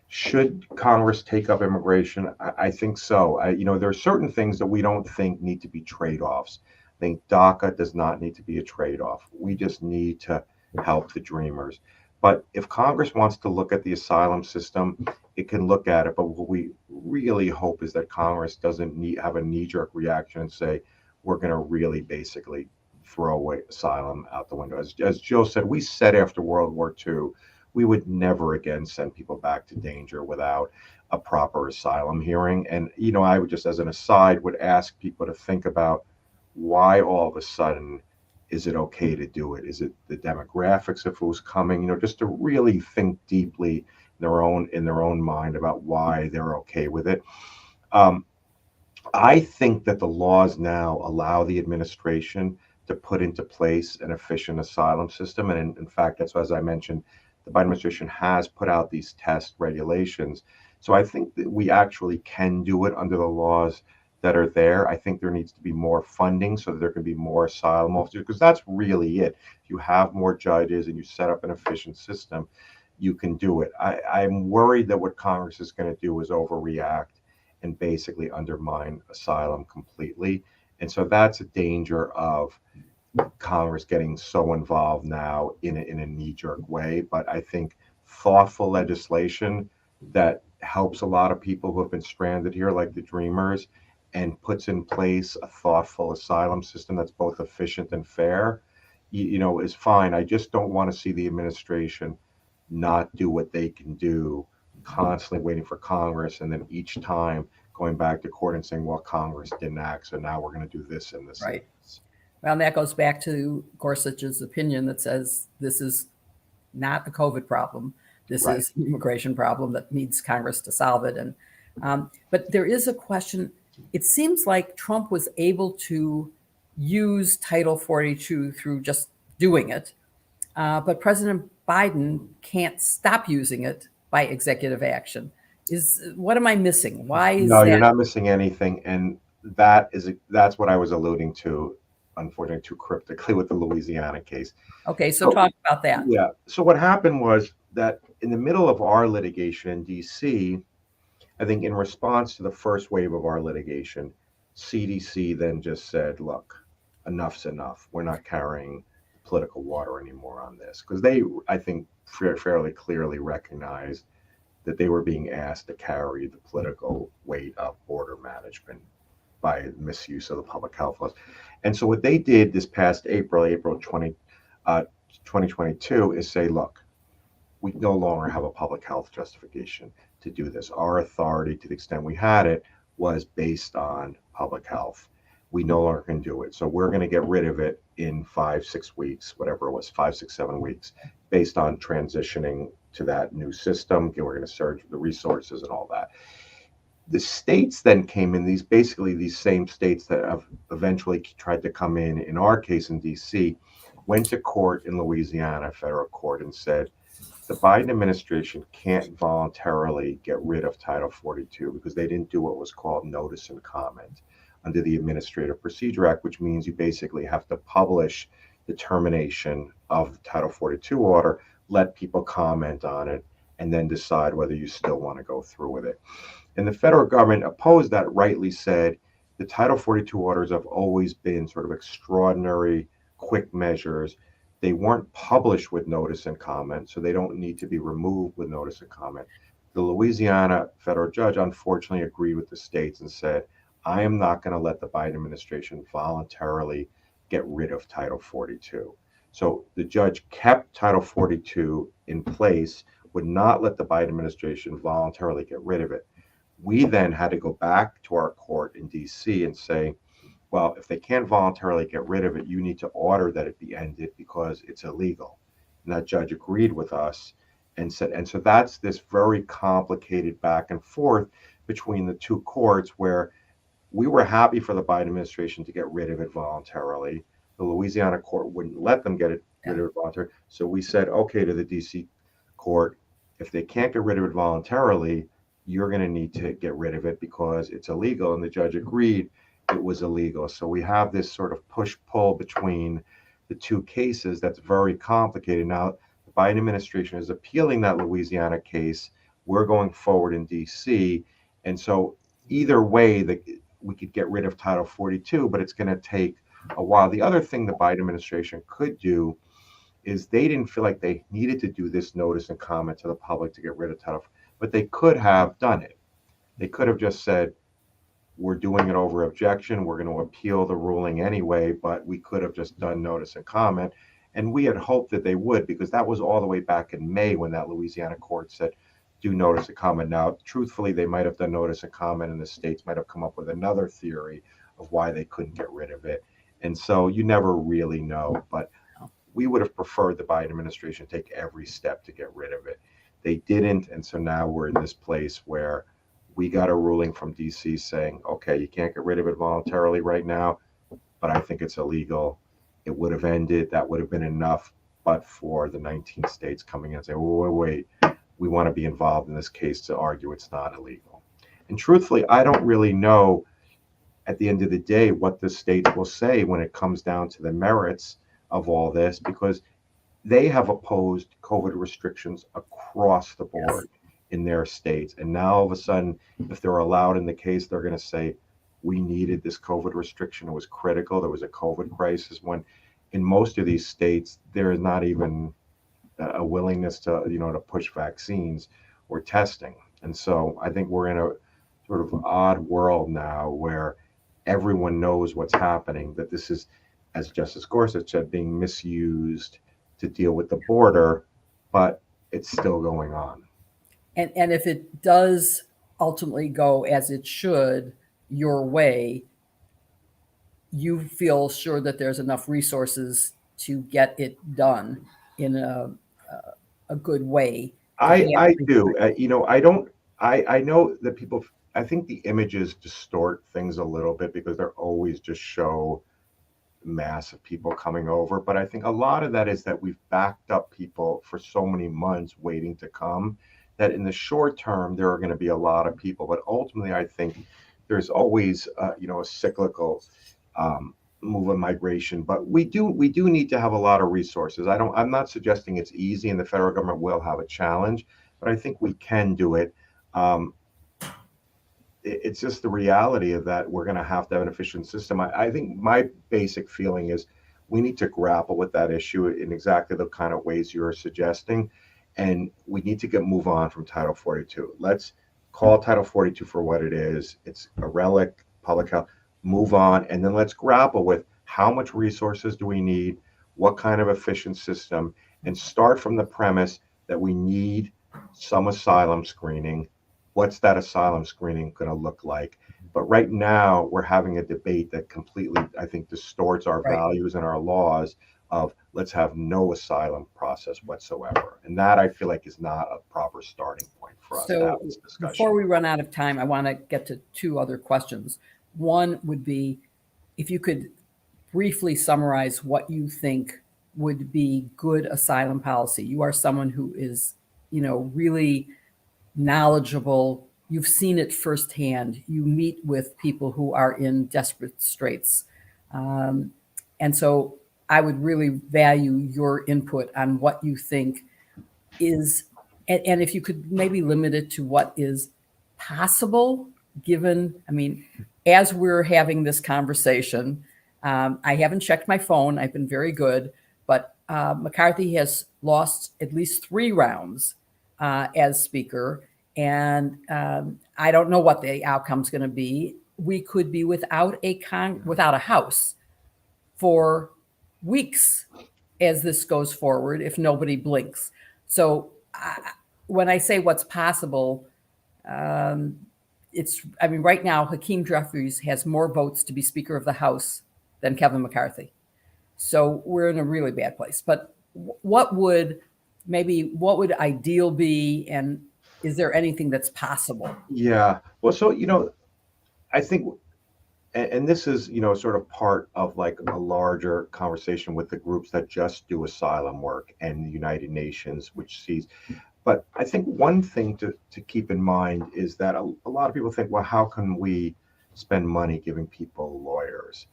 Should Congress take up immigration? I think so. There are certain things that we don't think need to be trade-offs. I think DACA does not need to be a trade-off. We just need to help the dreamers. But if Congress wants to look at the asylum system, it can look at it. But what we really hope is that Congress doesn't have a knee-jerk reaction and say, we're going to really basically throw away asylum out the window. As Joe said, we said after World War II, we would never again send people back to danger without a proper asylum hearing. And, I would just, as an aside, would ask people to think about why all of a sudden is it okay to do it? Is it the demographics of who's coming? Just to really think deeply in their own mind about why they're okay with it. I think that the laws now allow the administration to put into place an efficient asylum system. And in fact, that's as I mentioned, the Biden administration has put out these test regulations. So I think that we actually can do it under the laws that are there. I think there needs to be more funding so that there can be more asylum officers, because that's really it. If you have more judges and you set up an efficient system, you can do it. I'm worried that what Congress is going to do is overreact and basically undermine asylum completely. And so that's a danger of Congress getting so involved now in a knee-jerk way. But I think thoughtful legislation that helps a lot of people who have been stranded here, like the Dreamers, and puts in place a thoughtful asylum system that's both efficient and fair, is fine. I just don't want to see the administration not do what they can do, constantly waiting for Congress, and then each time going back to court and saying, well, Congress didn't act, so now we're going to do this and this. Right. Well, and that goes back to Gorsuch's opinion that says this is not a COVID problem. This is an immigration problem that needs Congress to solve it. And but there is a question. It seems like Trump was able to use Title 42 through just doing it, but President Biden can't stop using it by executive action. What am I missing? Why is No, that? You're not missing anything, and that's what I was alluding to, unfortunately, too cryptically with the Louisiana case. Okay, so talk about that. Yeah. So what happened was that in the middle of our litigation in D.C., I think in response to the first wave of our litigation, CDC then just said, look, enough's enough. We're not carrying political water anymore on this, because they, I think, fairly clearly recognized that they were being asked to carry the political weight of border management by misuse of the public health laws. And so what they did this past April 2022, is say, look, we no longer have a public health justification to do this. Our authority, to the extent we had it, was based on public health. We no longer can do it. So we're going to get rid of it in 5-6 weeks, whatever it was, 5, 6, 7 weeks, based on transitioning to that new system. We're going to surge the resources and all that. The states then came in, these same states that have eventually tried to come in our case in DC, went to court in Louisiana, federal court, and said, the Biden administration can't voluntarily get rid of Title 42 because they didn't do what was called notice and comment under the Administrative Procedure Act, which means you basically have to publish determination of the Title 42 order, let people comment on it, and then decide whether you still want to go through with it. And the federal government opposed that, rightly said the Title 42 orders have always been sort of extraordinary, quick measures. They weren't published with notice and comment, so they don't need to be removed with notice and comment. The Louisiana federal judge unfortunately agreed with the states and said, I am not going to let the Biden administration voluntarily get rid of Title 42. So the judge kept Title 42 in place, would not let the Biden administration voluntarily get rid of it. We then had to go back to our court in DC and say, well, if they can't voluntarily get rid of it, you need to order that it be ended because it's illegal. And that judge agreed with us and said, and so that's this very complicated back and forth between the two courts where we were happy for the Biden administration to get rid of it voluntarily. The Louisiana court wouldn't let them get rid of it voluntarily. So we said, okay, to the DC court, if they can't get rid of it voluntarily, you're going to need to get rid of it because it's illegal. And the judge agreed it was illegal. So we have this sort of push-pull between the two cases that's very complicated. Now, the Biden administration is appealing that Louisiana case. We're going forward in DC. And so either way, we could get rid of Title 42, but it's going to take a while. The other thing the Biden administration could do is they didn't feel like they needed to do this notice and comment to the public to get rid of Title, but they could have done it. They could have just said, we're doing it over objection. We're going to appeal the ruling anyway, but we could have just done notice and comment. And we had hoped that they would, because that was all the way back in May when that Louisiana court said, do notice and comment. Now, truthfully, they might have done notice and comment and the states might have come up with another theory of why they couldn't get rid of it. And so you never really know, but we would have preferred the Biden administration take every step to get rid of it. They didn't. And so now we're in this place where we got a ruling from DC saying, okay, you can't get rid of it voluntarily right now, but I think it's illegal. It would have ended. That would have been enough, but for the 19 states coming in and saying, wait, we want to be involved in this case to argue it's not illegal. And truthfully, I don't really know at the end of the day what the states will say when it comes down to the merits of all this, because they have opposed COVID restrictions across the board in their states. And now all of a sudden, if they're allowed in the case, they're going to say, we needed this COVID restriction. It was critical. There was a COVID crisis, when in most of these states, there is not even a willingness to, to push vaccines or testing. And so I think we're in a sort of odd world now where everyone knows what's happening, that this is, as Justice Gorsuch said, being misused to deal with the border, but it's still going on. And if it does ultimately go as it should your way, you feel sure that there's enough resources to get it done in a good way. I do. I know that people, I think the images distort things a little bit because they're always just show mass of people coming over. But I think a lot of that is that we've backed up people for so many months waiting to come, that in the short term, there are going to be a lot of people. But ultimately, I think there's always, a cyclical move of migration. But we do need to have a lot of resources. I'm not suggesting it's easy and the federal government will have a challenge, but I think we can do it. It's just the reality of that. We're going to have an efficient system. I think my basic feeling is we need to grapple with that issue in exactly the kind of ways you're suggesting. And we need to move on from Title 42. Let's call Title 42 for what it is. It's a relic, public health. Move on, and then let's grapple with how much resources do we need, what kind of efficient system, and start from the premise that we need some asylum screening. What's that asylum screening going to look like? But right now, we're having a debate that completely, I think, distorts our values and our laws of let's have no asylum process whatsoever. And that, I feel like, is not a proper starting point for us to have this discussion. Before we run out of time, I want to get to two other questions. One would be, if you could briefly summarize what you think would be good asylum policy. You are someone who is, really knowledgeable. You've seen it firsthand. You meet with people who are in desperate straits. And so I would really value your input on what you think is, and if you could maybe limit it to what is possible, given, I mean, as we're having this conversation, I haven't checked my phone. I've been very good, but McCarthy has lost at least 3 rounds as Speaker, and I don't know what the outcome's going to be. We could be without a House for weeks as this goes forward if nobody blinks. So when I say what's possible, right now, Hakeem Jeffries has more votes to be Speaker of the House than Kevin McCarthy. So we're in a really bad place. But what would ideal be, and is there anything that's possible? Yeah. Well, so, I think, and this is, sort of part of like a larger conversation with the groups that just do asylum work and the United Nations, which sees. But I think one thing to keep in mind is that a lot of people think, well, how can we spend money giving people lawyers?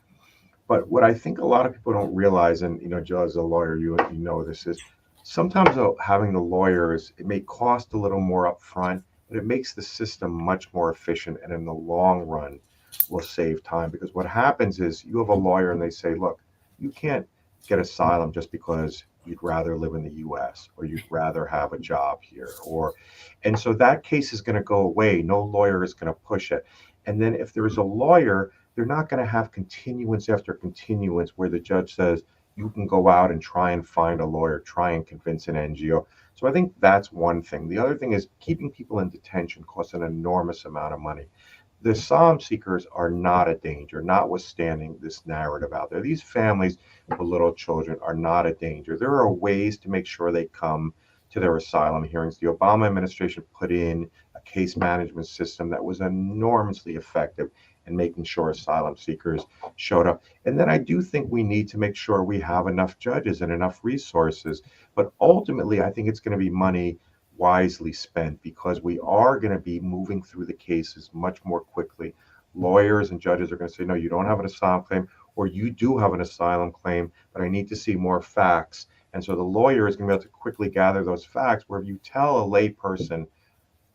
But what I think a lot of people don't realize, and Joe, as a lawyer, you know this, is sometimes having the lawyers, it may cost a little more upfront, but it makes the system much more efficient, and in the long run will save time. Because what happens is you have a lawyer and they say, look, you can't get asylum just because you'd rather live in the US or you'd rather have a job here, and so that case is going to go away. No lawyer is going to push it. And then if there is a lawyer, they're not going to have continuance after continuance where the judge says you can go out and try and find a lawyer, try and convince an NGO. So I think that's one thing. The other thing is keeping people in detention costs an enormous amount of money. The asylum seekers are not a danger, notwithstanding this narrative out there. These families with little children are not a danger. There are ways to make sure they come to their asylum hearings. The Obama administration put in a case management system that was enormously effective in making sure asylum seekers showed up. And then I do think we need to make sure we have enough judges and enough resources. But ultimately, I think it's going to be money wisely spent, because we are going to be moving through the cases much more quickly. Lawyers and judges are going to say, no, you don't have an asylum claim, or you do have an asylum claim, but I need to see more facts. And so the lawyer is going to be able to quickly gather those facts, where if you tell a lay person,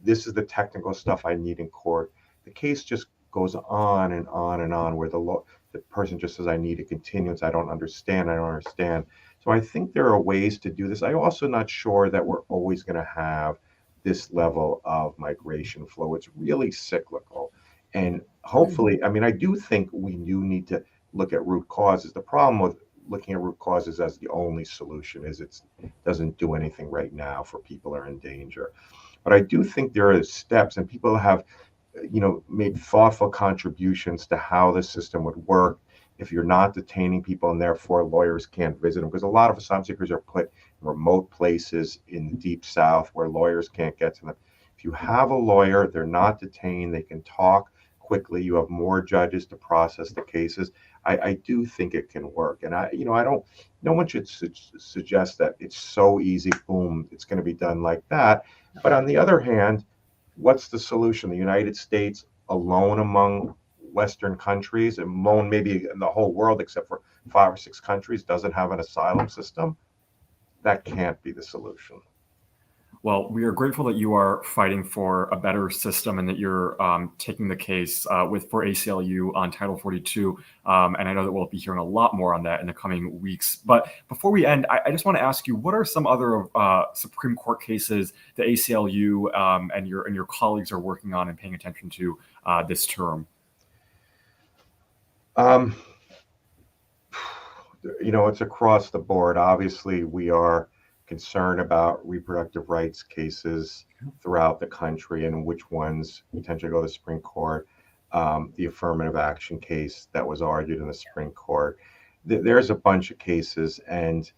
this is the technical stuff I need in court, the case just goes on and on and on, where the person just says, I need a continuance, I don't understand. So I think there are ways to do this. I'm also not sure that we're always going to have this level of migration flow. It's really cyclical. And hopefully, I do think we do need to look at root causes. The problem with looking at root causes as the only solution is it doesn't do anything right now for people who are in danger. But I do think there are steps, and people have made thoughtful contributions to how the system would work if you're not detaining people and therefore lawyers can't visit them. Because a lot of asylum seekers are put in remote places in the deep south where lawyers can't get to them. If you have a lawyer, they're not detained, they can talk quickly, you have more judges to process the cases. I do think it can work. And no one should suggest that it's so easy, boom, it's going to be done like that. But on the other hand, what's the solution? The United States alone among Western countries, and alone maybe in the whole world except for 5 or 6 countries, doesn't have an asylum system? That can't be the solution. Well, we are grateful that you are fighting for a better system and that you're taking the case for ACLU on Title 42. And I know that we'll be hearing a lot more on that in the coming weeks. But before we end, I just want to ask you, what are some other Supreme Court cases the ACLU and your colleagues are working on and paying attention to this term? It's across the board. Obviously, we are concerned about reproductive rights cases throughout the country and which ones potentially go to the Supreme Court. The affirmative action case that was argued in the Supreme Court. There's a bunch of cases, and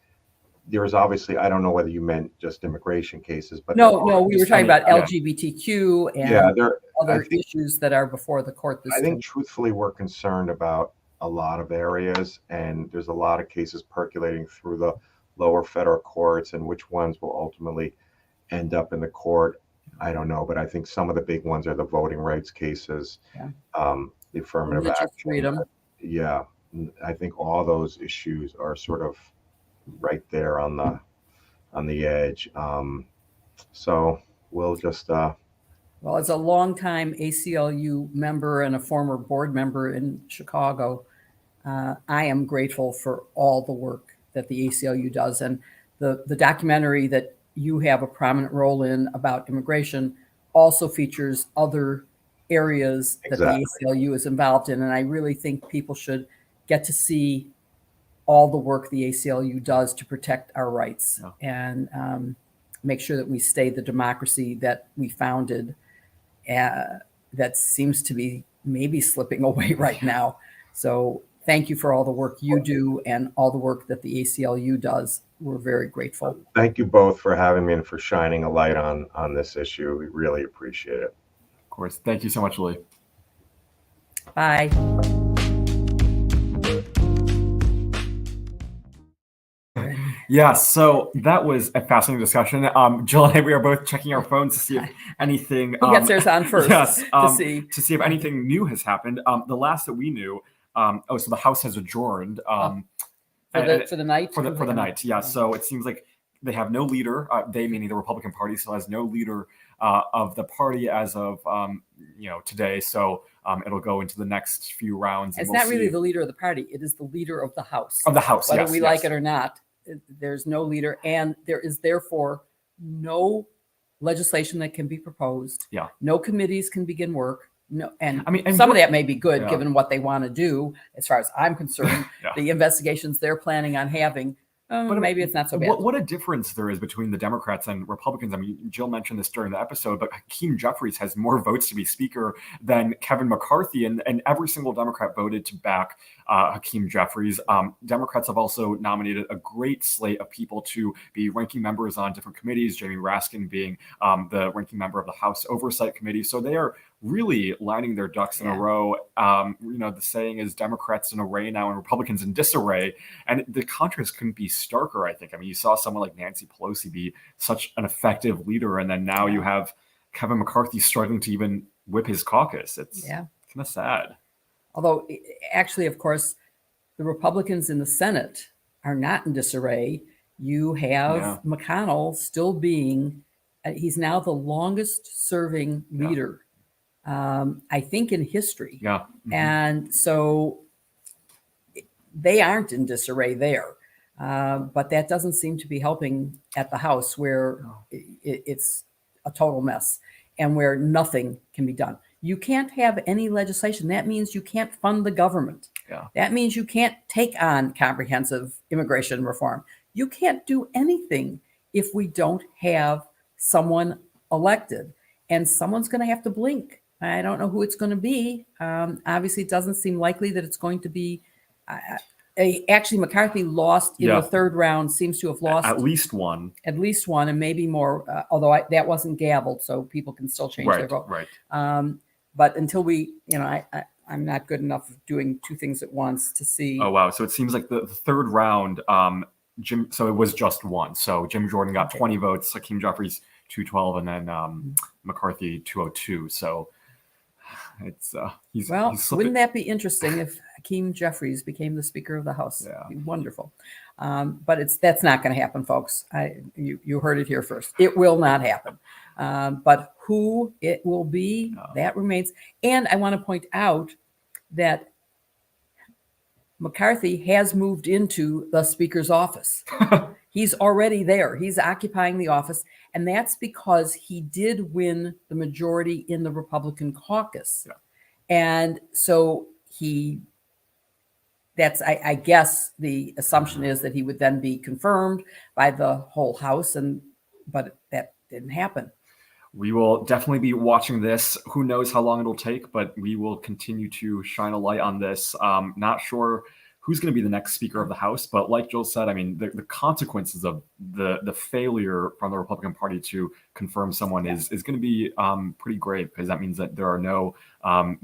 there's obviously, I don't know whether you meant just immigration cases, but no, we were talking about LGBTQ and other issues that are before the court. I think truthfully, we're concerned about a lot of areas, and there's a lot of cases percolating through the lower federal courts, and which ones will ultimately end up in the court, I don't know. But I think some of the big ones are the voting rights cases, the affirmative action. Freedom. Yeah. I think all those issues are sort of right there on the edge. So we'll just Well, as a longtime ACLU member and a former board member in Chicago, I am grateful for all the work that the ACLU does. And the documentary that you have a prominent role in about immigration also features other areas that Exactly. the ACLU is involved in. And I really think people should get to see all the work the ACLU does to protect our rights and make sure that we stay the democracy that we founded. That seems to be maybe slipping away right now. So thank you for all the work you do and all the work that the ACLU does. We're very grateful. Thank you both for having me and for shining a light on this issue. We really appreciate it. Of course. Thank you so much, Lee. Bye. Yeah, so that was a fascinating discussion. Jill and I, we are both checking our phones to see if anything. Who gets theirs on first? Yes, to see if anything new has happened. The last that we knew, so the House has adjourned for the night. For the night, yeah. So it seems like they have no leader. They, meaning the Republican Party, still has no leader of the party as of today. So it'll go into the next few rounds. It's not really the leader of the party. It is the leader of the House. Of the House, whether we like it or not. There's no leader, and there is therefore no legislation that can be proposed. Yeah. No committees can begin work. No, and and some of that may be good given what they want to do. As far as I'm concerned, Yeah. the investigations they're planning on having, but maybe it's not so bad. What a difference there is between the Democrats and Republicans. I mean, Jill mentioned this during the episode, but Hakeem Jeffries has more votes to be Speaker than Kevin McCarthy, and every single Democrat voted to back Hakeem Jeffries. Democrats have also nominated a great slate of people to be ranking members on different committees, Jamie Raskin being the ranking member of the House Oversight Committee. So they are really lining their ducks in a row. The saying is Democrats in array now and Republicans in disarray. And the contrast couldn't be starker, I think. I mean, you saw someone like Nancy Pelosi be such an effective leader, and then now you have Kevin McCarthy struggling to even whip his caucus. It's kind of sad. Although, actually, of course, the Republicans in the Senate are not in disarray. You have McConnell still being, he's now the longest serving leader, I think, in history. Yeah. Mm-hmm. And so they aren't in disarray there. But that doesn't seem to be helping at the House, where it's a total mess and where nothing can be done. You can't have any legislation. That means you can't fund the government. Yeah. That means you can't take on comprehensive immigration reform. You can't do anything if we don't have someone elected, and someone's going to have to blink. I don't know who it's going to be. Obviously, it doesn't seem likely that it's going to be. Actually, McCarthy lost in the third round, seems to have lost at least one, and maybe more, although that wasn't gavelled, so people can still change their vote. Right. But until we, I'm not good enough at doing two things at once to see. Oh, wow. So it seems like the third round, so it was just one. So Jim Jordan got 20 votes, Hakeem Jeffries 212, and then McCarthy 202. So it's he's wouldn't that be interesting if Hakeem Jeffries became the Speaker of the House? Yeah. It'd be wonderful. But that's not going to happen, folks. You heard it here first. It will not happen. But who it will be, that remains. And I want to point out that McCarthy has moved into the Speaker's office. He's already there. He's occupying the office. And that's because he did win the majority in the Republican caucus. Yeah. And so I guess the assumption is that he would then be confirmed by the whole House, but that didn't happen. We will definitely be watching this. Who knows how long it'll take, but we will continue to shine a light on this. Not sure who's going to be the next Speaker of the House, but like Jill said, I mean, the consequences of the failure from the Republican Party to confirm someone is going to be pretty grave, because that means that there are no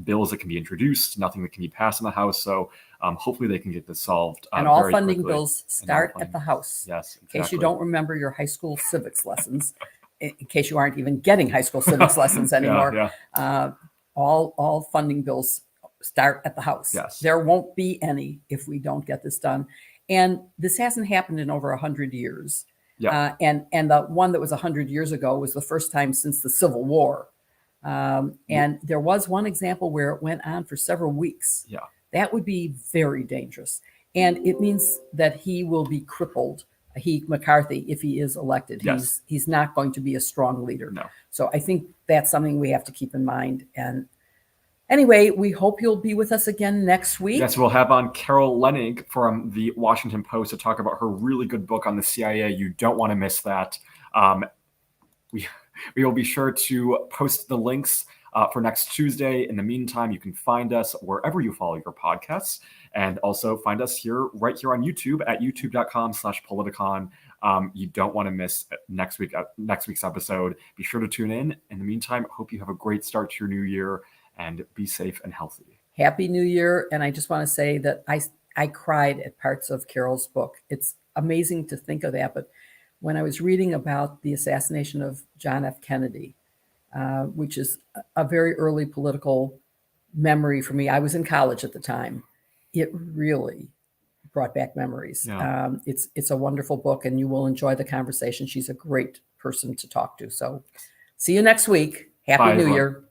bills that can be introduced, nothing that can be passed in the House. So hopefully they can get this solved. And all funding quickly. Bills start at the House. Yes, exactly. In case you don't remember your high school civics lessons, in case you aren't even getting high school civics lessons anymore, all funding bills start at the House. Yes. There won't be any if we don't get this done. And this hasn't happened in over 100 years. Yeah. And the one that was 100 years ago was the first time since the Civil War. And there was one example where it went on for several weeks. Yeah. That would be very dangerous. And it means that he will be crippled, McCarthy, if he is elected. Yes. He's not going to be a strong leader. No. So I think that's something we have to keep in mind. And anyway, we hope you'll be with us again next week. Yes, we'll have on Carol Leonnig from the Washington Post to talk about her really good book on the CIA. You don't want to miss that. We will be sure to post the links for next Tuesday. In the meantime, you can find us wherever you follow your podcasts, and also find us right here on YouTube at youtube.com/Politicon. You don't want to miss next week's episode. Be sure to tune in. In the meantime, hope you have a great start to your new year, and be safe and healthy. Happy New Year. And I just want to say that I cried at parts of Carol's book. It's amazing to think of that. But when I was reading about the assassination of John F. Kennedy, which is a very early political memory for me, I was in college at the time. It really brought back memories. Yeah. It's a wonderful book, and you will enjoy the conversation. She's a great person to talk to. So see you next week. Happy Bye, New everyone. Year.